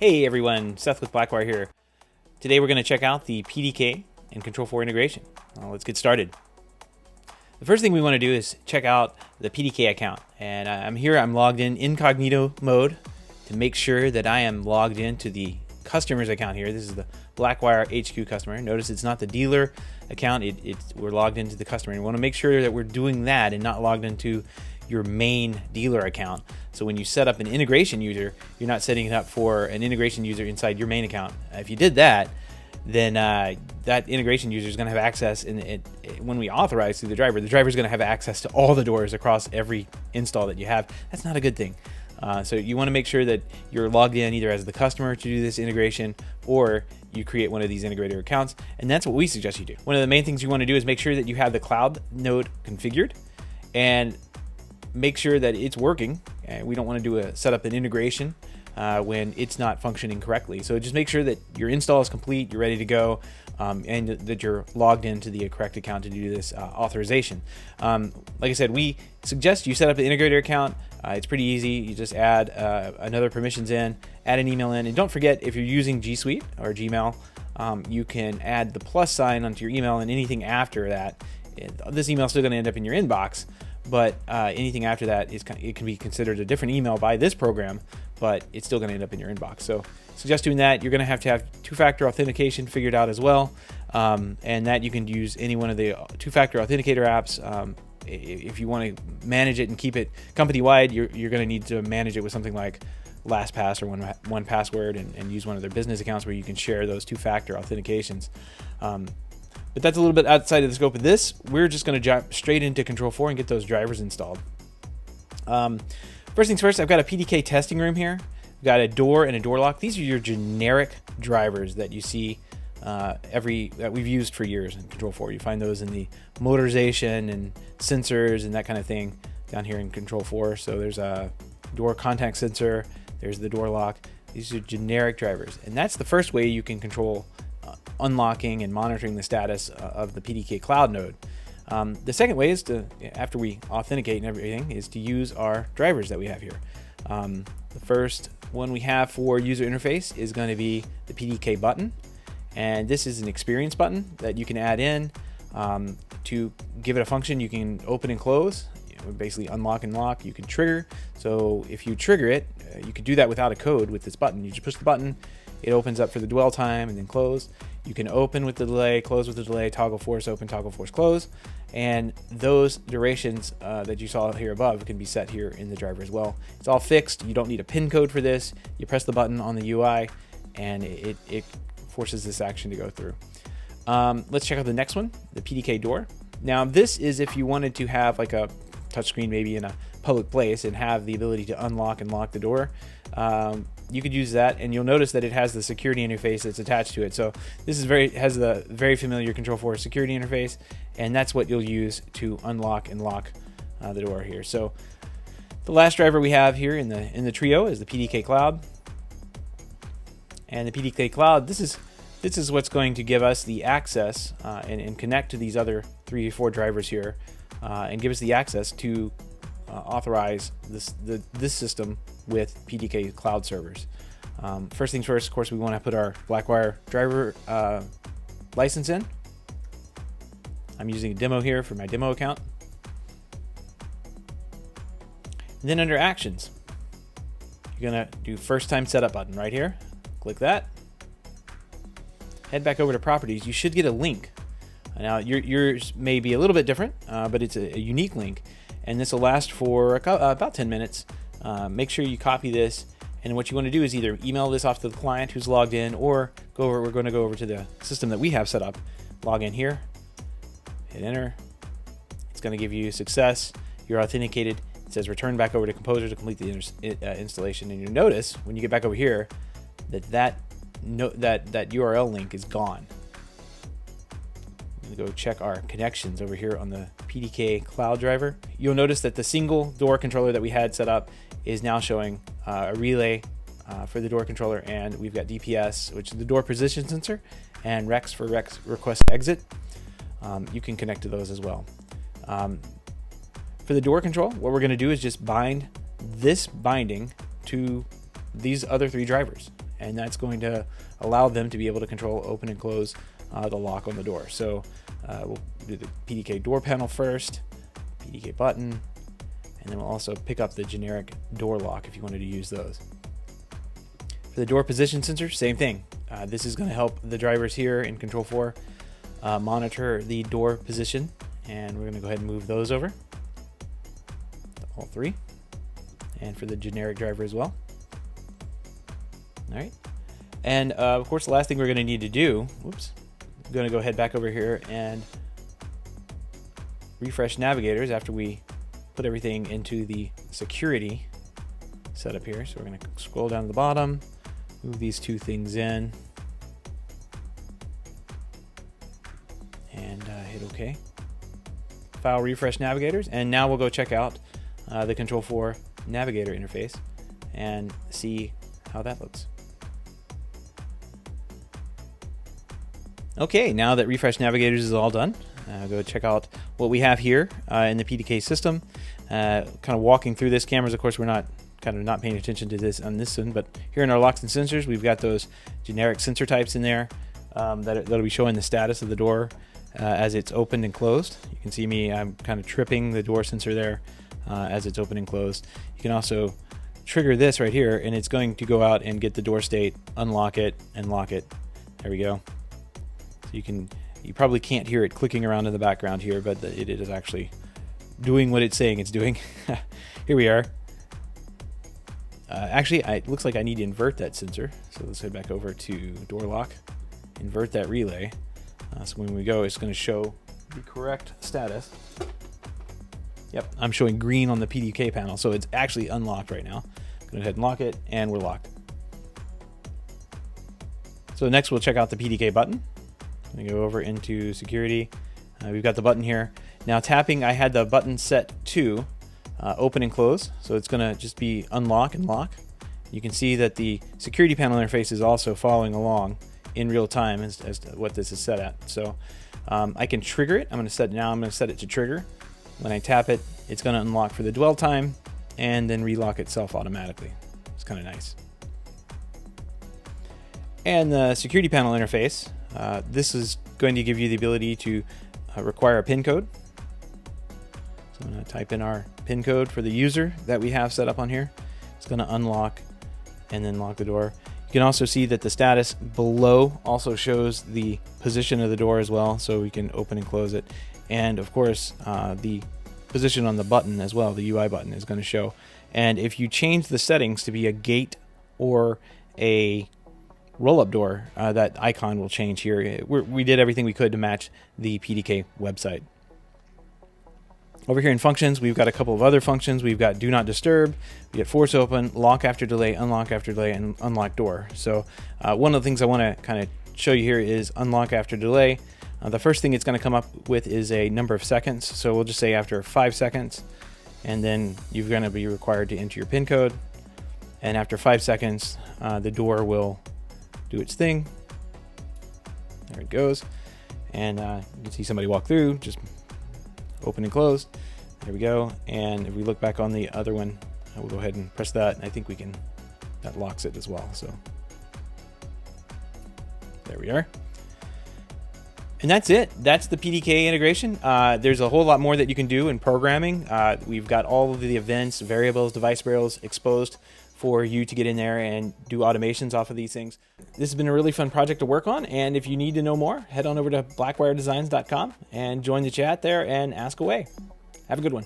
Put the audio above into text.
Hey everyone, Seth with Blackwire here. Today we're going to check out the PDK and Control4 integration. Let's get started. The first thing we want to do is check out the PDK account. And I'm logged in incognito mode to make sure that I am logged into the customer's account here. This is the Blackwire HQ customer. Notice it's not the dealer account, we're logged into the customer. And we want to make sure that we're doing that and not logged into your main dealer account. So when you set up an integration user, you're not setting it up for an integration user inside your main account. If you did that, then that integration user is going to have access, and when we authorize through the driver is going to have access to all the doors across every install that you have. That's not a good thing. So you want to make sure that you're logged in either as the customer to do this integration, or you create one of these integrator accounts, and that's what we suggest you do. One of the main things you want to do is make sure that you have the cloud node configured, and make sure that it's working. We don't want to set up an integration when it's not functioning correctly. So just make sure that your install is complete, you're ready to go, and that you're logged into the correct account to do this authorization. Like I said, we suggest you set up the integrator account. It's pretty easy. You just add another permissions in, add an email in, and don't forget, if you're using G Suite or Gmail, you can add the plus sign onto your email, and anything after that, this email is still going to end up in your inbox. But anything after that it can be considered a different email by this program, but it's still going to end up in your inbox. So suggest doing that. You're going to have two-factor authentication figured out as well, and that you can use any one of the two-factor authenticator apps. If you want to manage it and keep it company-wide, you're going to need to manage it with something like LastPass or 1Password, and use one of their business accounts where you can share those two-factor authentications. But that's a little bit outside of the scope of this. We're just going to jump straight into Control4 and get those drivers installed. First things first, I've got a PDK testing room here. We've got a door and a door lock. These are your generic drivers that you see that we've used for years in Control4. You find those in the motorization and sensors and that kind of thing down here in Control4. So there's a door contact sensor. There's the door lock. These are generic drivers, and that's the first way you can control unlocking and monitoring the status of the PDK cloud node. The second way is to, after we authenticate and everything, is to use our drivers that we have here. The first one we have for user interface is going to be the PDK button, and this is an experience button that you can add in to give it a function. You can open and close, basically unlock and lock. You can trigger. So if you trigger it, you could do that without a code with this button. You just push the button, it opens up for the dwell time and then close. You can open with the delay, close with the delay, toggle force open, toggle force close, and those durations that you saw here above can be set here in the driver as well. It's all fixed. You don't need a pin code for this. You press the button on the UI, and it forces this action to go through. Let's check out the next one, the PDK door. Now this is if you wanted to have like a touchscreen maybe in a public place and have the ability to unlock and lock the door. You could use that, and you'll notice that it has the security interface that's attached to it. So this is has the very familiar Control4 security interface, and that's what you'll use to unlock and lock the door here. So the last driver we have here in the trio is the PDK Cloud, and the PDK Cloud. This is what's going to give us the access and connect to these other 3 or 4 drivers here, and give us the access to authorize this system with PDK cloud servers. First things first, of course, we want to put our Blackwire driver license in. I'm using a demo here for my demo account. And then under actions, you're going to do first time setup button right here. Click that. Head back over to properties. You should get a link. Now yours may be a little bit different, but it's a unique link, and this will last for about 10 minutes. Make sure you copy this, and what you want to do is either email this off to the client who's logged in, or we're going to go over to the system that we have set up. Log in here, hit enter. It's going to give you success. You're authenticated. It says return back over to Composer to complete the installation, and you notice when you get back over here that URL link is gone. Go check our connections over here on the PDK cloud driver. You'll notice that the single door controller that we had set up is now showing a relay for the door controller, and we've got DPS, which is the door position sensor, and REX for request exit. You can connect to those as well. For the door control, what we're going to do is just bind this binding to these other 3 drivers. and that's going to allow them to be able to control open and close the lock on the door. So we'll do the PDK door panel first, PDK button, and then we'll also pick up the generic door lock if you wanted to use those. For the door position sensor, same thing. This is going to help the drivers here in Control4 monitor the door position, and we're going to go ahead and move those over, all three, and for the generic driver as well. All right, and of course the last thing we're going to need to do, whoops, I'm going to go ahead back over here and refresh navigators after we put everything into the security setup here. So we're going to scroll down to the bottom, move these two things in, and hit OK. File refresh navigators, and now we'll go check out the Control4 navigator interface and see how that looks. Okay, now that refresh navigators is all done, go check out what we have here in the PDK system. Kind of walking through this. Cameras, of course, we're not paying attention to this on this one, but here in our locks and sensors, we've got those generic sensor types in there that'll be showing the status of the door as it's opened and closed. You can see me, I'm kind of tripping the door sensor there as it's open and closed. You can also trigger this right here, and it's going to go out and get the door state, unlock it, and lock it. There we go. So you probably can't hear it clicking around in the background here, but it is actually doing what it's saying it's doing. Here we are. Actually, it looks like I need to invert that sensor. So let's head back over to door lock, invert that relay. So when we go, it's going to show the correct status. Yep, I'm showing green on the PDK panel, so it's actually unlocked right now. Go ahead and lock it, and we're locked. So next we'll check out the PDK button. I'm going to go over into security. We've got the button here. Now tapping, I had the button set to open and close, so it's going to just be unlock and lock. You can see that the security panel interface is also following along in real time as to what this is set at. So I can trigger it. I'm going to set it to trigger. When I tap it, it's going to unlock for the dwell time and then relock itself automatically. It's kind of nice. And the security panel interface, this is going to give you the ability to require a PIN code. So I'm going to type in our PIN code for the user that we have set up on here. It's going to unlock and then lock the door. You can also see that the status below also shows the position of the door as well, so we can open and close it. And of course, the position on the button as well, the UI button, is going to show. And if you change the settings to be a gate or a roll-up door, that icon will change here. We did everything we could to match the PDK website. Over here in functions, we've got a couple of other functions. We've got do not disturb, we get force open, lock after delay, and unlock door. So one of the things I want to kind of show you here is unlock after delay. The first thing it's going to come up with is a number of seconds. So we'll just say after 5 seconds, and then you're going to be required to enter your PIN code. And after 5 seconds, the door will do its thing. There it goes. And you can see somebody walk through, just open and close. There we go. And if we look back on the other one, we'll go ahead and press that. And I think that locks it as well. So there we are. And that's it. That's the PDK integration. There's a whole lot more that you can do in programming. We've got all of the events, variables, device variables exposed for you to get in there and do automations off of these things. This has been a really fun project to work on, and if you need to know more, head on over to blackwiredesigns.com and join the chat there and ask away. Have a good one.